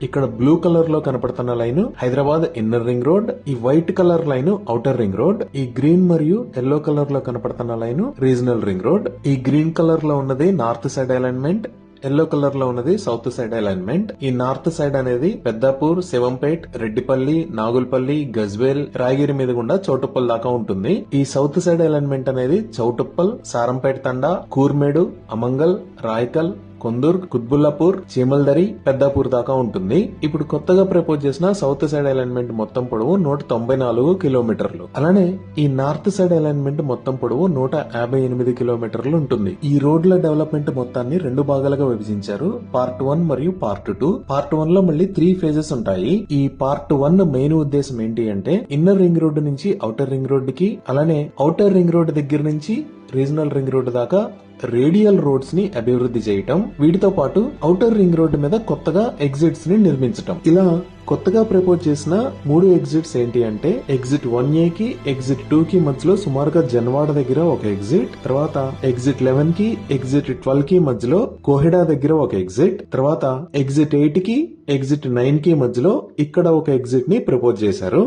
ఇక్కడ blue colour లో కనపడుతున్న line Hyderabad inner ring road, ఈ white colour line outer ring road, ఈ గ్రీన్ మరియు ఎల్లో కలర్ లో కనపడుతున్న లైన్ రీజనల్ రింగ్ రోడ్. ఈ గ్రీన్ కలర్ లో ఉన్నది north side alignment, yellow colour లో ఉన్నది సౌత్ సైడ్ అలైన్మెంట్. ఈ నార్త్ సైడ్ అనేది పెద్దాపూర్, శివంపేట్, రెడ్డిపల్లి, నాగుల్పల్లి, గజ్వేల్, రాయగిరి మీద గుండా చౌటుప్పల్ దాకా ఉంటుంది. ఈ సౌత్ సైడ్ అలైన్మెంట్ అనేది చౌటుప్పల్, సారంపేట్ తండా, కూర్మేడు, అమంగల్, రాయకల్, కొందూర్, కుత్బుల్లాపూర్, చీమల్దరి, పెద్దాపూర్ దాకా ఉంటుంది. ఇప్పుడు కొత్తగా ప్రపోజ్ చేసిన సౌత్ సైడ్ అలైన్మెంట్ మొత్తం పొడవు 194 కిలోమీటర్లు. అలానే ఈ నార్త్ సైడ్ అలైన్మెంట్ మొత్తం పొడవు 158 కిలోమీటర్లు ఉంటుంది. ఈ రోడ్ల డెవలప్మెంట్ మొత్తాన్ని 2 భాగాలుగా విభజించారు, పార్ట్ 1 మరియు పార్ట్ 2. పార్ట్ 1 లో మళ్ళీ 3 ఫేజెస్ ఉంటాయి. ఈ పార్ట్ 1 మెయిన్ ఉద్దేశం ఏంటి అంటే ఇన్నర్ రింగ్ రోడ్ నుంచి ఔటర్ రింగ్ రోడ్ కి, అలానే ఔటర్ రింగ్ రోడ్ దగ్గర నుంచి రీజనల్ రింగ్ రోడ్ దాకా రేడియల్ రోడ్స్ ని అభివృద్ధి చేయటం, వీటితో పాటు ఔటర్ రింగ్ రోడ్డు మీద కొత్తగా ఎగ్జిట్స్ ని నిర్మించటం. ఇలా కొత్తగా ప్రపోజ్ చేసిన 3 ఎగ్జిట్స్ ఏంటి అంటే ఎగ్జిట్ 1A కి, ఎగ్జిట్ 2 కి మధ్యలో సుమారుగా జన్వాడ దగ్గర ఒక ఎగ్జిట్, తర్వాత ఎగ్జిట్ 11 కి, ఎగ్జిట్ 12 కి మధ్యలో కోహెడా దగ్గర ఒక ఎగ్జిట్, తర్వాత ఎగ్జిట్ 8 కి, ఎగ్జిట్ 9 కి మధ్యలో ఇక్కడ ఒక ఎగ్జిట్ ని ప్రపోజ్ చేశారు.